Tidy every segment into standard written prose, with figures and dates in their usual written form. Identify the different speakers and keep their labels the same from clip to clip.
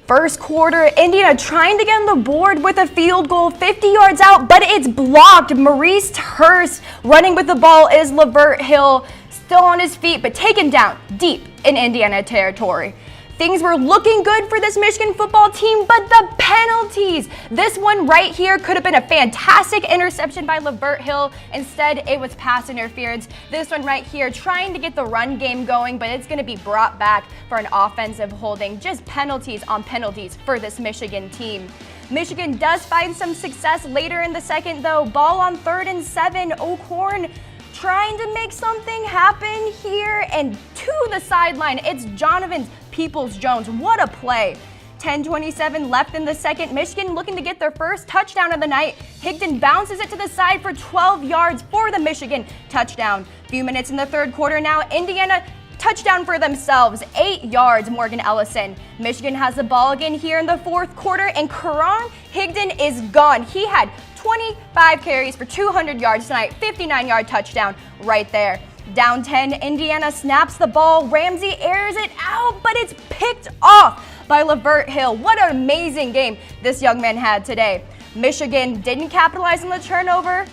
Speaker 1: First quarter, Indiana trying to get on the board with a field goal 50 yards out, but it's blocked. Maurice Hurst running with the ball is Lavert Hill, still on his feet, but taken down deep in Indiana territory. Things were looking good for this Michigan football team, but the penalties. This one right here could have been a fantastic interception by Lavert Hill. Instead, it was pass interference. This one right here trying to get the run game going, but it's going to be brought back for an offensive holding. Just penalties on penalties for this Michigan team. Michigan does find some success later in the second, though. Ball on 3rd and 7. O'Korn trying to make something happen here, and to the sideline, it's Jonathan Peoples-Jones. What a play. 10:27 left in the second. Michigan looking to get their first touchdown of the night. Higdon bounces it to the side for 12 yards for the Michigan touchdown. Few minutes in the third quarter now. Indiana touchdown for themselves. 8 yards, Morgan Ellison. Michigan has the ball again here in the fourth quarter, and Karan Higdon is gone. He had 25 carries for 200 yards tonight. 59-yard touchdown right there. Down 10, Indiana snaps the ball. Ramsey airs it out, but it's picked off by Lavert Hill. What an amazing game this young man had today. Michigan didn't capitalize on the turnover.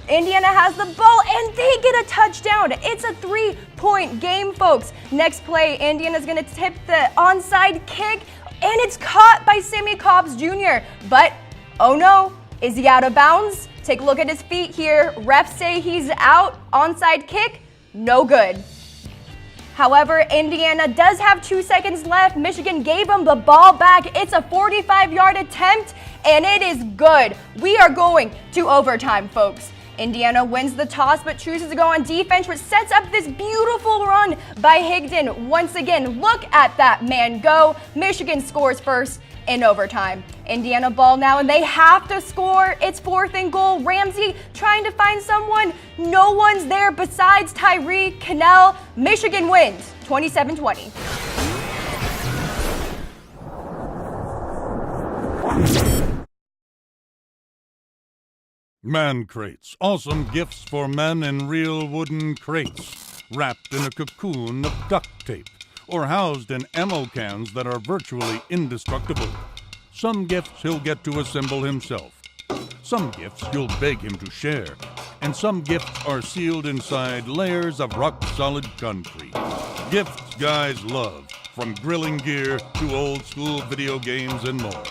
Speaker 1: Indiana has the ball, and they get a touchdown. It's a 3-point game, folks. Next play, Indiana's going to tip the onside kick, and it's caught by Sammy Cobbs Jr. But, oh no, is he out of bounds? Take a look at his feet here. Refs say he's out. Onside kick. No good. However, Indiana does have 2 seconds left. Michigan gave them the ball back. It's a 45-yard attempt, and it is good. We are going to overtime, folks. Indiana wins the toss, but chooses to go on defense, which sets up this beautiful run by Higdon. Once again, look at that man go. Michigan scores first in overtime. Indiana ball now, and they have to score. It's 4th and goal. Ramsey trying to find someone. No one's there besides Tyree Cannell. Michigan wins 27-20.
Speaker 2: Man crates. Awesome gifts for men in real wooden crates, wrapped in a cocoon of duct tape, or housed in ammo cans that are virtually indestructible. Some gifts he'll get to assemble himself. Some gifts you'll beg him to share. And some gifts are sealed inside layers of rock-solid concrete. Gifts guys love, from grilling gear to old-school video games and more.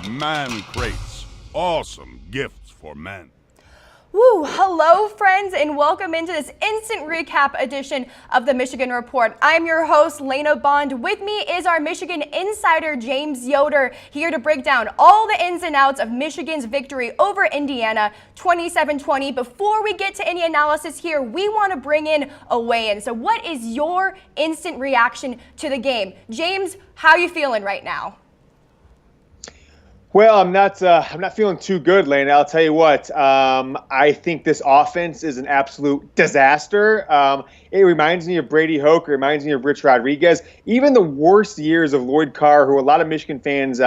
Speaker 2: Man crates. Awesome gifts for men.
Speaker 1: Woo! Hello, friends, and welcome into this instant recap edition of the Michigan Report. I'm your host, Lena Bond. With me is our Michigan insider, James Yoder, here to break down all the ins and outs of Michigan's victory over Indiana, 27-20. Before we get to any analysis here, we want to bring in a weigh-in. So what is your instant reaction to the game? James, how are you feeling right now?
Speaker 3: Well, I'm not feeling too good, Lane. I'll tell you what. I think this offense is an absolute disaster. It reminds me of Brady Hoke. It reminds me of Rich Rodriguez. Even the worst years of Lloyd Carr, who a lot of Michigan fans,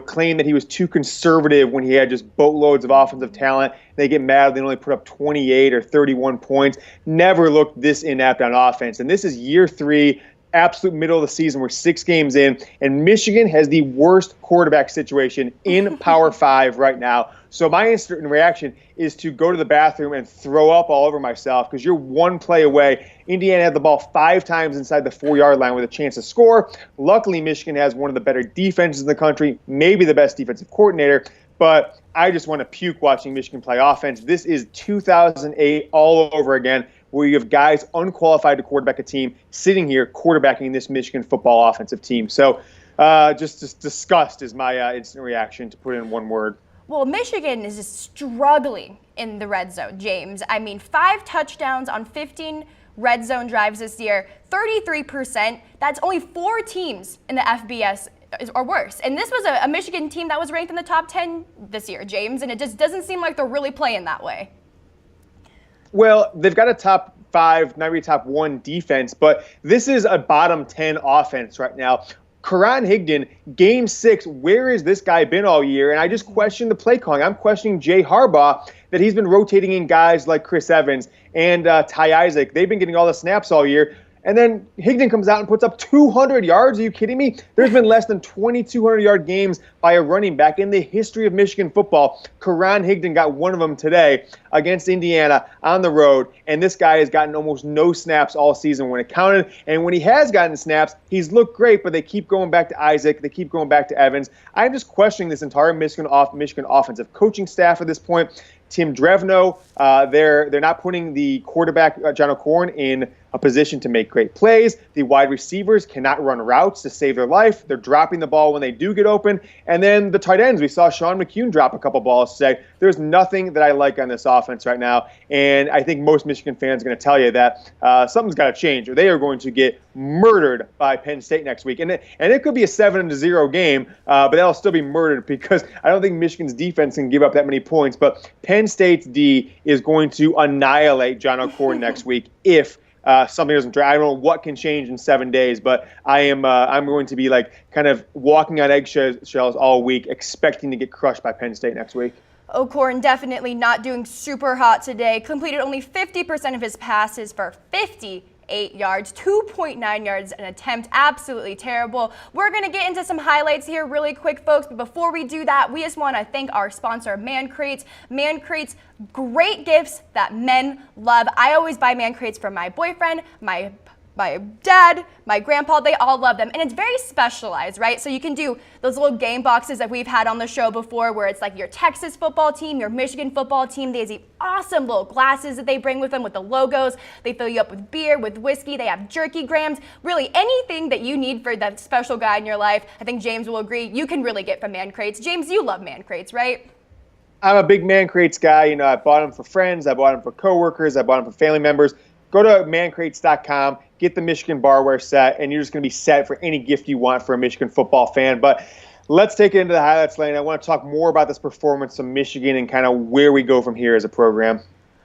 Speaker 3: claim that he was too conservative when he had just boatloads of offensive talent. They get mad. They only put up 28 or 31 points. Never looked this inept on offense. And this is year 3. Absolute middle of the season. We're 6 games in, and Michigan has the worst quarterback situation in Power 5 right now. So my instant reaction is to go to the bathroom and throw up all over myself, because you're one play away. Indiana had the ball 5 times inside the 4-yard line with a chance to score. Luckily, Michigan has one of the better defenses in the country, maybe the best defensive coordinator. But I just want to puke watching Michigan play offense. This is 2008 all over again, where you have guys unqualified to quarterback a team sitting here quarterbacking this Michigan football offensive team. So just disgust is my instant reaction, to put it in one word.
Speaker 1: Well, Michigan is just struggling in the red zone, James. I mean, 5 touchdowns on 15 red zone drives this year, 33%. That's only 4 teams in the FBS or worse. And this was a Michigan team that was ranked in the top 10 this year, James, and it just doesn't seem like they're really playing that way.
Speaker 3: Well, they've got a top 5, maybe top 1 defense, but this is a bottom 10 offense right now. Karan Higdon, game 6, where has this guy been all year? And I just question the play calling. I'm questioning Jay Harbaugh, that he's been rotating in guys like Chris Evans and Ty Isaac. They've been getting all the snaps all year. And then Higdon comes out and puts up 200 yards. Are you kidding me? There's been less than 2,200-yard games by a running back in the history of Michigan football. Karan Higdon got one of them today against Indiana on the road, and this guy has gotten almost no snaps all season when it counted. And when he has gotten snaps, he's looked great, but they keep going back to Isaac. They keep going back to Evans. I'm just questioning this entire Michigan offensive coaching staff at this point. Tim Drevno, they're not putting the quarterback, John O'Corn, in a position to make great plays. The wide receivers cannot run routes to save their life. They're dropping the ball when they do get open. And then the tight ends, we saw Sean McCune drop a couple balls today. There's nothing that I like on this offense right now. And I think most Michigan fans are going to tell you that something's got to change, or they are going to get murdered by Penn State next week. And it could be a 7-0 game, but that'll still be murdered because I don't think Michigan's defense can give up that many points. But Penn State's D is going to annihilate John O'Corn next week if something doesn't try. I don't know what can change in 7 days, but I'm going to be like kind of walking on eggshells all week, expecting to get crushed by Penn State next week.
Speaker 1: O'Corn definitely not doing super hot today. Completed only 50% of his passes for 58 yards, 2.9 yards an attempt. Absolutely terrible. We're going to get into some highlights here really quick, folks. But before we do that, we just want to thank our sponsor, Man Crates. Man Crates, great gifts that men love. I always buy Man Crates for my boyfriend, my dad, my grandpa. They all love them. And it's very specialized, right? So you can do those little game boxes that we've had on the show before where it's like your Texas football team, your Michigan football team. They have these awesome little glasses that they bring with them with the logos. They fill you up with beer, with whiskey. They have jerky grams. Really anything that you need for that special guy in your life. I think James will agree. You can really get from Man Crates. James, you love Man Crates, right?
Speaker 3: I'm a big Man Crates guy. You know, I bought them for friends. I bought them for coworkers. I bought them for family members. Go to mancrates.com, get the Michigan barware set, and you're just going to be set for any gift you want for a Michigan football fan. But let's take it into the highlights, Lane. I want to talk more about this performance of Michigan and kind of where we go from here as a program.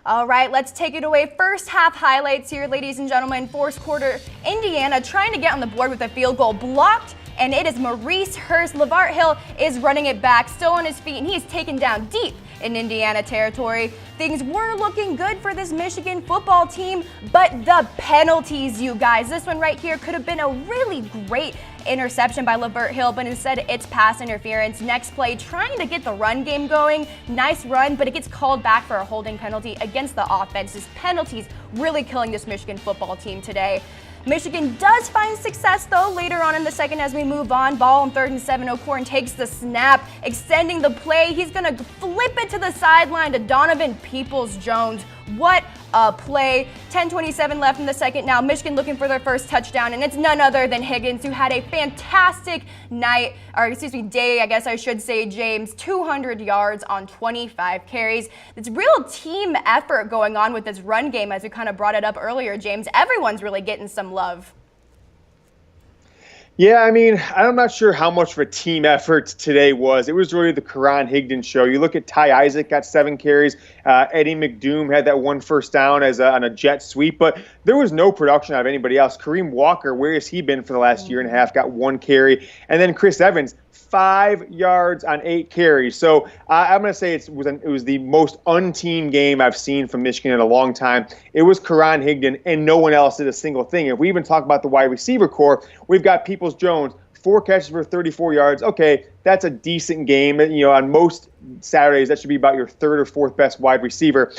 Speaker 1: All right, let's take it away. First half highlights here, ladies and gentlemen. Fourth quarter, Indiana trying to get on the board with a field goal blocked, and it is Maurice Hurst. LeVar Hill is running it back, still on his feet, and he's taken down deep in Indiana territory. Things were looking good for this Michigan football team, but the penalties, you guys. This one right here could have been a really great interception by LeVar Hill, but instead it's pass interference. Next play, trying to get the run game going. Nice run, but it gets called back for a holding penalty against the offense. This penalties really killing this Michigan football team today. Michigan does find success, though, later on in the second as we move on. Ball on 3rd and 7. O'Corn takes the snap, extending the play. He's going to flip it to the sideline to Donovan Peoples-Jones. What a play. 10:27 left in the second now. Michigan looking for their first touchdown, and it's none other than Higgins, who had a fantastic day, I guess I should say, James. 200 yards on 25 carries. It's real team effort going on with this run game, as we kind of brought it up earlier, James. Everyone's really getting some love.
Speaker 3: Yeah, I mean, I'm not sure how much of a team effort today was. It was really the Karan Higdon show. You look at Ty Isaac got 7 carries. Eddie McDoom had that one first down on a jet sweep, but there was no production out of anybody else. Kareem Walker, where has he been for the last year and a half? Got 1 carry. And then Chris Evans, 5 yards on 8 carries. So I'm going to say it was the most unteam game I've seen from Michigan in a long time. It was Karan Higdon, and no one else did a single thing. If we even talk about the wide receiver core, we've got Peoples-Jones, 4 catches for 34 yards. Okay, that's a decent game. You know, on most Saturdays, that should be about your 3rd or 4th best wide receiver.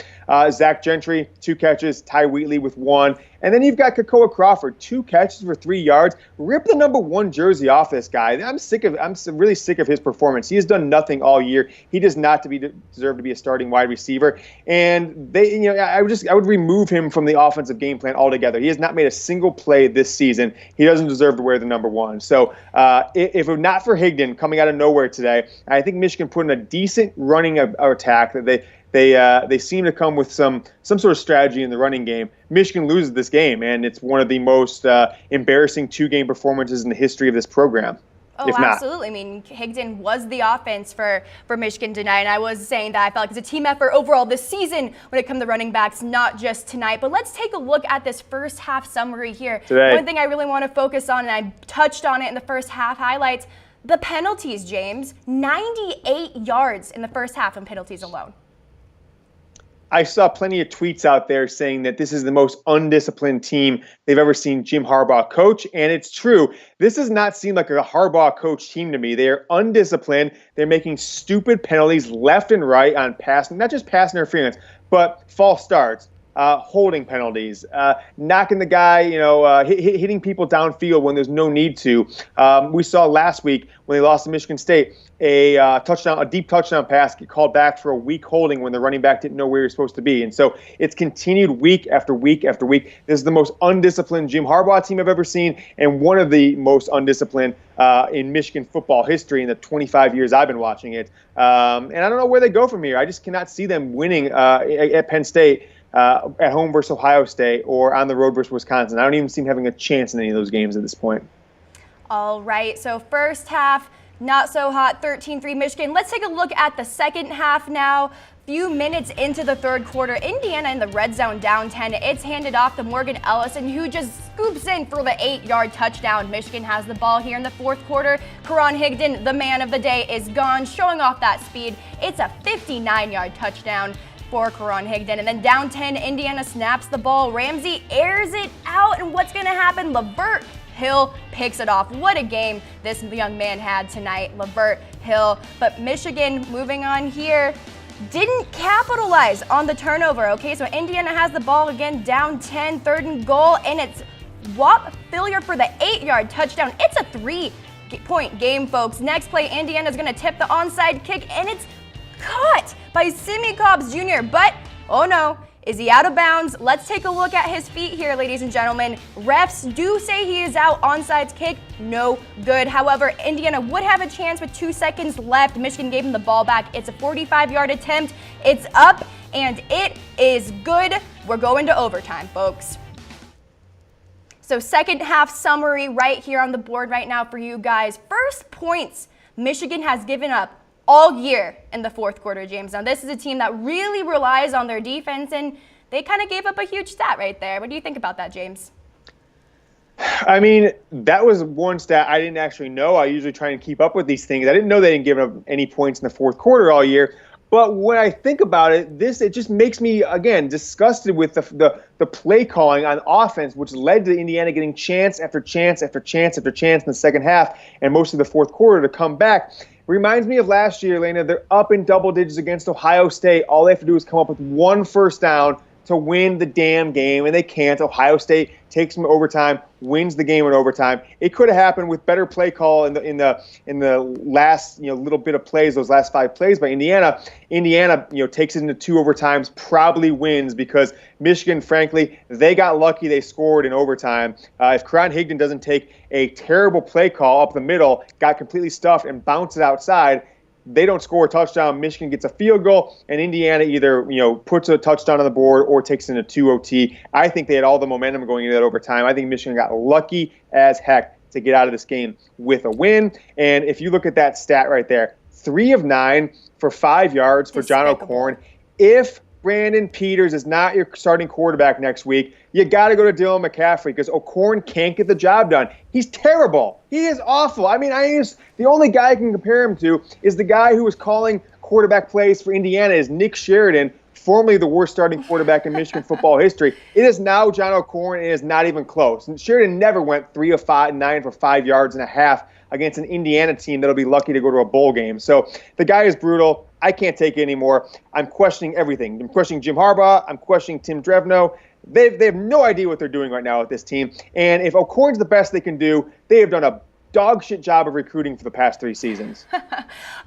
Speaker 3: Zach Gentry, 2 catches. Ty Wheatley with 1. And then you've got Kakoa Crawford, 2 catches for 3 yards. Rip the number 1 jersey off this guy. I'm really sick of his performance. He has done nothing all year. He does not deserve to be a starting wide receiver. And I would remove him from the offensive game plan altogether. He has not made a single play this season. He doesn't deserve to wear the number 1. So if it were not for Higdon coming out of nowhere today, I think Michigan put in a decent running attack that they seem to come with some sort of strategy in the running game. Michigan loses this game, and it's one of the most embarrassing 2-game performances in the history of this program.
Speaker 1: Oh, absolutely. I mean, Higdon was the offense for Michigan tonight, and I was saying that I felt like it's a team effort overall this season when it comes to running backs, not just tonight. But let's take a look at this first half summary here.
Speaker 3: Today.
Speaker 1: One thing I really want to focus on, and I touched on it in the first half highlights, the penalties, James. 98 yards in the first half in penalties alone.
Speaker 3: I saw plenty of tweets out there saying that this is the most undisciplined team they've ever seen Jim Harbaugh coach, and it's true. This does not seem like a Harbaugh coach team to me. They are undisciplined. They're making stupid penalties left and right on passing, not just pass interference, but false starts. Holding penalties, knocking the guy, hitting people downfield when there's no need to. We saw last week when they lost to Michigan State, a deep touchdown pass get called back for a weak holding when the running back didn't know where he was supposed to be. And so it's continued week after week after week. This is the most undisciplined Jim Harbaugh team I've ever seen, and one of the most undisciplined in Michigan football history in the 25 years I've been watching it. And I don't know where they go from here. I just cannot see them winning at Penn State. At home versus Ohio State or on the road versus Wisconsin. I don't even see them having a chance in any of those games at this point.
Speaker 1: All right, so first half, not so hot, 13-3 Michigan. Let's take a look at the second half now. Few minutes into the third quarter, Indiana in the red zone down 10. It's handed off to Morgan Ellison, who just scoops in for the 8-yard touchdown. Michigan has the ball here in the fourth quarter. Karan Higdon, the man of the day, is gone, showing off that speed. It's a 59-yard touchdown for Karan Higdon. And then down 10, Indiana snaps the ball. Ramsey airs it out, and what's going to happen? Lavert Hill picks it off. What a game this young man had tonight, Lavert Hill. But Michigan, moving on here, didn't capitalize on the turnover. Okay, so Indiana has the ball again, down 10, third and goal, and it's Whop Philyor for the 8-yard touchdown. It's a 3-point game, folks. Next play, Indiana's going to tip the onside kick, and it's caught by Simi Cobbs Jr., but oh no, is he out of bounds? Let's take a look at his feet here, ladies and gentlemen. Refs do say he is out. Onside kick, no good. However, Indiana would have a chance with 2 seconds left. Michigan gave him the ball back. It's a 45-yard attempt. It's up, and it is good. We're going to overtime, folks. So second half summary right here on the board right now for you guys. First points Michigan has given up all year in the fourth quarter, James. Now, this is a team that really relies on their defense, and they kind of gave up a huge stat right there. What do you think about that, James?
Speaker 3: I mean, that was one stat I didn't actually know. I usually try and keep up with these things. I didn't know they didn't give up any points in the fourth quarter all year. But when I think about it, it just makes me, again, disgusted with the play calling on offense, which led to Indiana getting chance after chance after chance after chance in the second half and most of the fourth quarter to come back. Reminds me of last year, Lena. They're up in double digits against Ohio State. All they have to do is come up with one first down to win the damn game, and they can't. Ohio State takes them to overtime, wins the game in overtime. It could have happened with better play call in the last little bit of plays, those last 5 plays by Indiana. Indiana takes it into 2 overtimes, probably wins because Michigan, frankly, they got lucky. They scored in overtime. If Karan Higdon doesn't take a terrible play call up the middle, got completely stuffed and bounced it outside, they don't score a touchdown. Michigan gets a field goal, and Indiana either puts a touchdown on the board or takes it into 2 OT. I think they had all the momentum going into that overtime. I think Michigan got lucky as heck to get out of this game with a win. And if you look at that stat right there, 3 of 9 for 5 yards for John O'Korn. If Brandon Peters is not your starting quarterback next week, you got to go to Dylan McCaffrey because O'Korn can't get the job done. He's terrible. He is awful. I mean, the only guy I can compare him to is the guy who was calling quarterback plays for Indiana is Nick Sheridan, formerly the worst starting quarterback in Michigan football history. It is now John O'Korn, and it is not even close. And Sheridan never went 3 of 9 for 5 yards and a half against an Indiana team that'll be lucky to go to a bowl game. So the guy is brutal. I can't take it anymore. I'm questioning everything. I'm questioning Jim Harbaugh. I'm questioning Tim Drevno. They have no idea what they're doing right now with this team. And if O'Korn's the best they can do, they have done a dog shit job of recruiting for the past 3 seasons.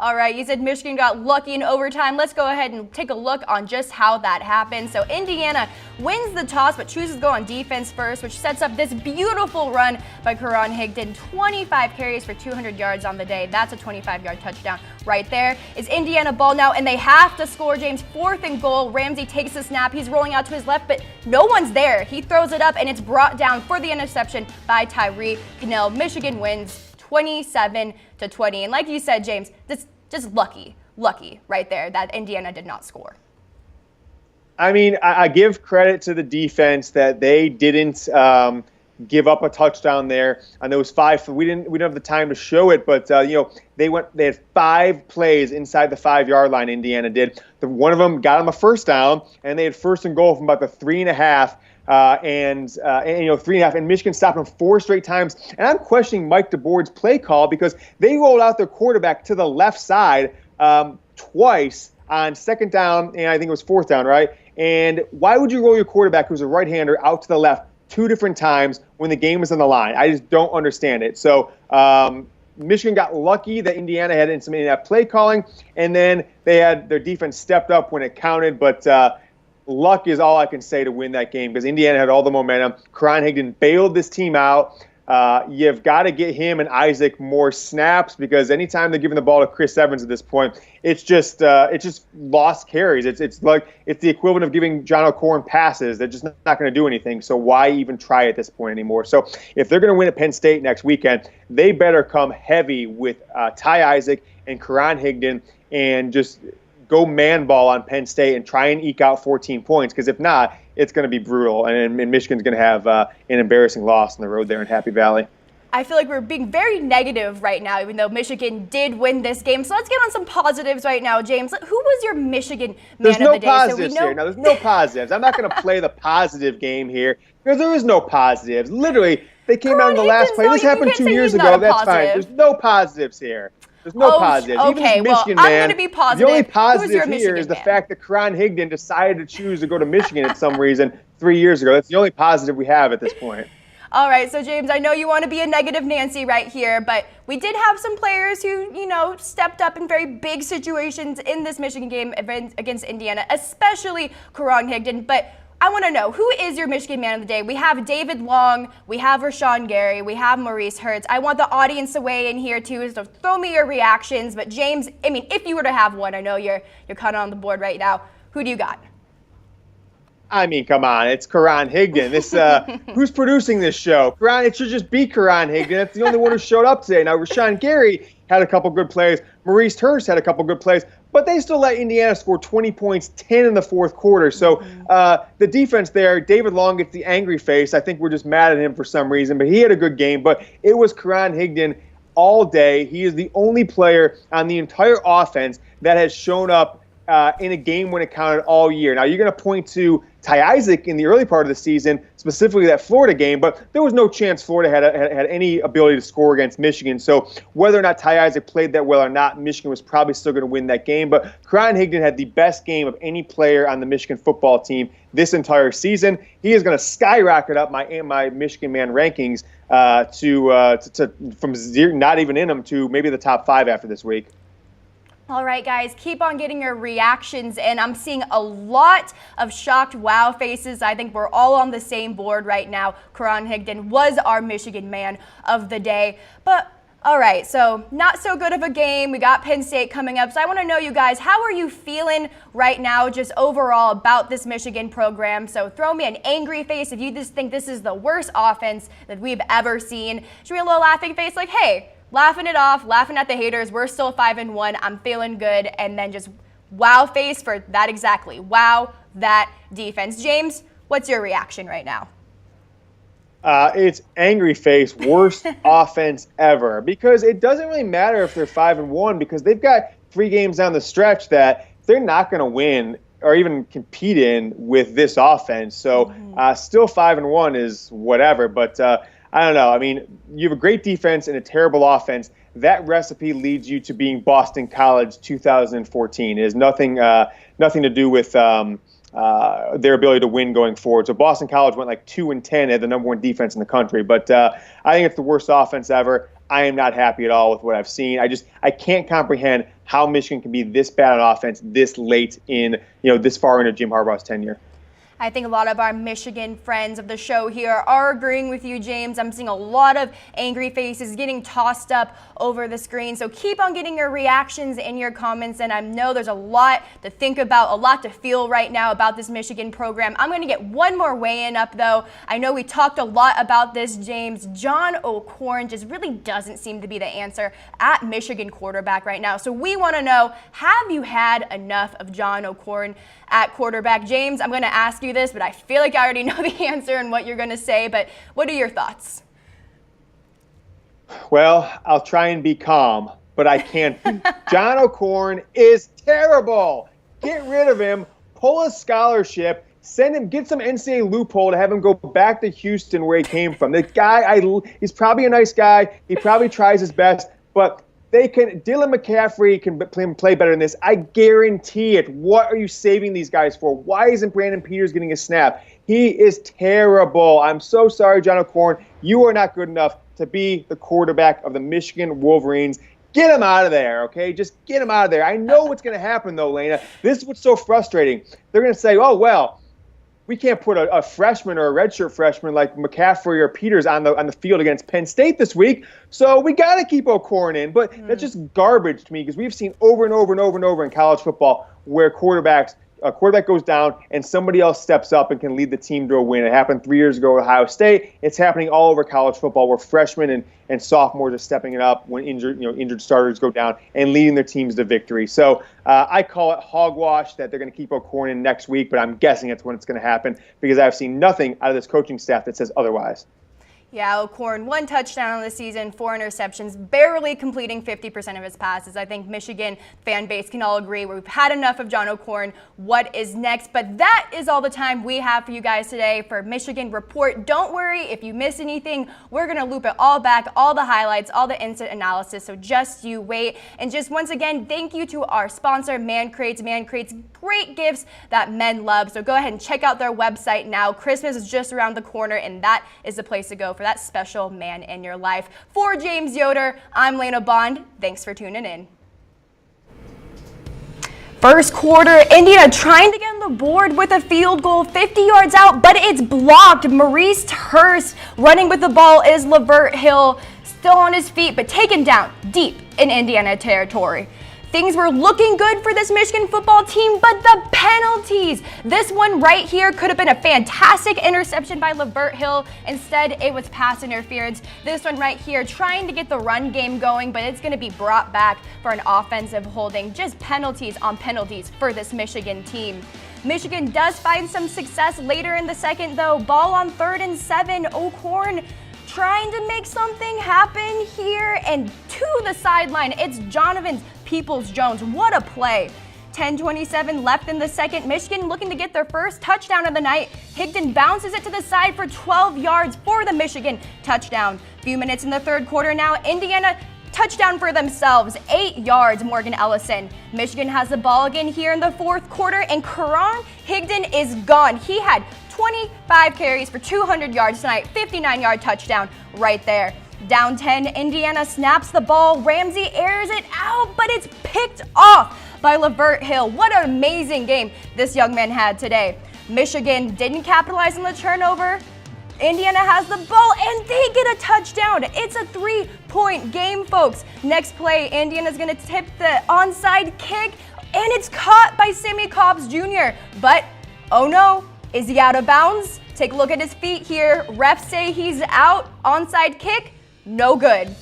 Speaker 1: All right, you said Michigan got lucky in overtime. Let's go ahead and take a look on just how that happened. So Indiana wins the toss but chooses to go on defense first, which sets up this beautiful run by Karan Higdon. 25 carries for 200 yards on the day. That's a 25-yard touchdown right there. Is Indiana ball now, and they have to score, James. 4th and goal. Ramsey takes the snap. He's rolling out to his left, but no one's there. He throws it up, and it's brought down for the interception by Tyree Cannell. Michigan wins 27-20. And like you said, James, this just lucky right there that Indiana did not score. I
Speaker 3: mean, I give credit to the defense that they didn't give up a touchdown there on those 5. We didn't have the time to show it, but they had 5 plays inside the 5-yard line. Indiana did. One of them got them a first down, and they had first and goal from about the 3.5. And 3.5, and Michigan stopped them 4 straight times. And I'm questioning Mike DeBoer's play call because they rolled out their quarterback to the left side twice on 2nd down, and I think it was 4th down, right? And why would you roll your quarterback, who's a right-hander, out to the left 2 different times when the game was on the line? I just don't understand it. So Michigan got lucky that Indiana had some play calling, and then they had their defense stepped up when it counted, but luck is all I can say to win that game because Indiana had all the momentum. Karan Higdon bailed this team out. You've got to get him and Isaac more snaps because anytime they're giving the ball to Chris Evans at this point, it's just lost carries. It's like it's the equivalent of giving John O'Corn passes. They're just not going to do anything. So why even try at this point anymore? So if they're going to win at Penn State next weekend, they better come heavy with Ty Isaac and Karan Higdon and just go man ball on Penn State and try and eke out 14 points because if not, it's going to be brutal, and Michigan's going to have an embarrassing loss on the road there in Happy Valley.
Speaker 1: I feel like we're being very negative right now, even though Michigan did win this game. So let's get on some positives right now, James. Who was your Michigan man of the day?
Speaker 3: There's no positives here. No, there's no positives. I'm not going to play the positive game here because there is no positives. Literally, they came out in the last play. This happened 2 years ago. That's fine. There's no positives here. There's no positives.
Speaker 1: Okay,
Speaker 3: Even Michigan,
Speaker 1: I'm going to be positive.
Speaker 3: The only positive
Speaker 1: here
Speaker 3: is the fact that Karan Higdon decided to choose to go to Michigan at some reason 3 years ago. That's the only positive we have at this point.
Speaker 1: All right, so James, I know you want to be a negative Nancy right here, but we did have some players who, stepped up in very big situations in this Michigan game against Indiana, especially Karan Higdon. But I want to know, who is your Michigan man of the day? We have David Long, we have Rashawn Gary, we have Maurice Hurts. I want the audience to weigh in here too, so throw me your reactions. But James, if you were to have one, I know you're kind of on the board right now. Who do you got?
Speaker 3: Come on, it's Karan Higdon. This who's producing this show? Karan, it should just be Karan Higdon. That's the only one who showed up today. Now, Rashawn Gary had a couple good plays. Maurice Hurst had a couple good plays. But they still let Indiana score 20 points, 10 in the 4th quarter. So the defense there, David Long gets the angry face. I think we're just mad at him for some reason. But he had a good game. But it was Karan Higdon all day. He is the only player on the entire offense that has shown up in a game when it counted all year. Now, you're going to point to Ty Isaac in the early part of the season, specifically that Florida game, but there was no chance Florida had any ability to score against Michigan. So whether or not Ty Isaac played that well or not, Michigan was probably still going to win that game. But Karan Higdon had the best game of any player on the Michigan football team this entire season. He is going to skyrocket up my Michigan man rankings to from zero, not even in them, to maybe the top 5 after this week.
Speaker 1: All right, guys, keep on getting your reactions in. I'm seeing a lot of shocked wow faces. I think we're all on the same board right now. Karan Higdon was our Michigan man of the day. But all right, so not so good of a game. We got Penn State coming up. So I want to know, you guys, how are you feeling right now just overall about this Michigan program? So throw me an angry face if you just think this is the worst offense that we've ever seen. Should we a little laughing face like, hey, laughing it off, laughing at the haters. We're still 5-1. I'm feeling good. And then just wow face for that exactly. Wow, that defense. James, what's your reaction right now?
Speaker 3: It's angry face, worst offense ever. Because it doesn't really matter if they're 5-1 because they've got 3 games down the stretch that they're not going to win or even compete in with this offense. So still 5-1 is whatever. But I don't know. You have a great defense and a terrible offense. That recipe leads you to being Boston College 2014. It has nothing to do with their ability to win going forward. So Boston College went like 2-10, had the number 1 defense in the country. But I think it's the worst offense ever. I am not happy at all with what I've seen. I can't comprehend how Michigan can be this bad on offense this late in, this far into Jim Harbaugh's tenure.
Speaker 1: I think a lot of our Michigan friends of the show here are agreeing with you, James. I'm seeing a lot of angry faces getting tossed up over the screen. So keep on getting your reactions and your comments. And I know there's a lot to think about, a lot to feel right now about this Michigan program. I'm going to get one more weigh-in up, though. I know we talked a lot about this, James. John O'Corn just really doesn't seem to be the answer at Michigan quarterback right now. So we want to know, have you had enough of John O'Corn at quarterback? James, I'm going to ask you you this, but I feel like I already know the answer and what you're going to say. But what are your thoughts?
Speaker 3: Well, I'll try and be calm, but I can't be. John O'Korn is terrible. Get rid of him. Pull a scholarship. Send him, get some NCAA loophole to have him go back to Houston where he came from. The guy, he's probably a nice guy. He probably tries his best, but Dylan McCaffrey can play better than this. I guarantee it. What are you saving these guys for? Why isn't Brandon Peters getting a snap? He is terrible. I'm so sorry, John O'Korn. You are not good enough to be the quarterback of the Michigan Wolverines. Get him out of there, okay? Just get him out of there. I know what's going to happen, though, Lena. This is what's so frustrating. They're going to say, oh, well, we can't put a freshman or a redshirt freshman like McCaffrey or Peters on the field against Penn State this week, so we got to keep O'Korn in. But that's just garbage to me, because we've seen over and over and over and over in college football where a quarterback goes down and somebody else steps up and can lead the team to a win. It happened 3 years ago at Ohio State. It's happening all over college football where freshmen and sophomores are stepping it up when injured starters go down and leading their teams to victory. So I call it hogwash that they're going to keep O'Korn in next week, but I'm guessing that's when it's going to happen, because I've seen nothing out of this coaching staff that says otherwise.
Speaker 1: Yeah, O'Korn, 1 touchdown on the season, 4 interceptions, barely completing 50% of his passes. I think Michigan fan base can all agree we've had enough of John O'Korn. What is next? But that is all the time we have for you guys today for Michigan Report. Don't worry if you miss anything. We're going to loop it all back, all the highlights, all the instant analysis. So just you wait. And just once again, thank you to our sponsor, Man Crates. Man Crates, great gifts that men love. So go ahead and check out their website now. Christmas is just around the corner, and that is the place to go for that special man in your life. For James Yoder, I'm Lena Bond. Thanks for tuning in. First quarter, Indiana trying to get on the board with a field goal 50 yards out, but it's blocked. Maurice Hurst running with the ball is Lavert Hill, still on his feet, but taken down deep in Indiana territory. Things were looking good for this Michigan football team, but the penalties. This one right here could have been a fantastic interception by Lavert Hill. Instead, it was pass interference. This one right here trying to get the run game going, but it's going to be brought back for an offensive holding. Just penalties on penalties for this Michigan team. Michigan does find some success later in the second, though. Ball on 3rd and 7. O'Korn trying to make something happen here, and to the sideline, it's Jonathan Peoples-Jones. What a play. 10:27 left in the second. Michigan looking to get their first touchdown of the night. Higdon bounces it to the side for 12 yards for the Michigan touchdown. Few minutes in the third quarter now. Indiana touchdown for themselves, 8 yards, Morgan Ellison. Michigan has the ball again here in the fourth quarter, and Karan Higdon is gone. He had 25 carries for 200 yards tonight, 59-yard touchdown right there. Down 10, Indiana snaps the ball. Ramsey airs it out, but it's picked off by Lavert Hill. What an amazing game this young man had today. Michigan didn't capitalize on the turnover. Indiana has the ball, and they get a touchdown. It's a 3-point game, folks. Next play, Indiana's going to tip the onside kick, and it's caught by Sammy Cobbs Jr. But, oh no, is he out of bounds? Take a look at his feet here. Refs say he's out. Onside kick, no good.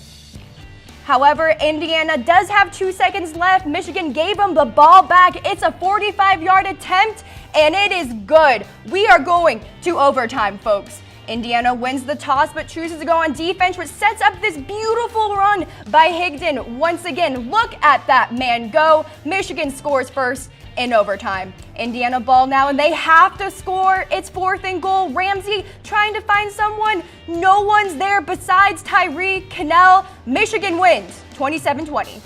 Speaker 1: However, Indiana does have 2 seconds left. Michigan gave him the ball back. It's a 45-yard attempt, and it is good. We are going to overtime, folks. Indiana wins the toss but chooses to go on defense, which sets up this beautiful run by Higdon. Once again, look at that man go. Michigan scores first in overtime. Indiana ball now, and they have to score. It's 4th and goal. Ramsey trying to find someone. No one's there besides Tyree Cannell. Michigan wins 27-20.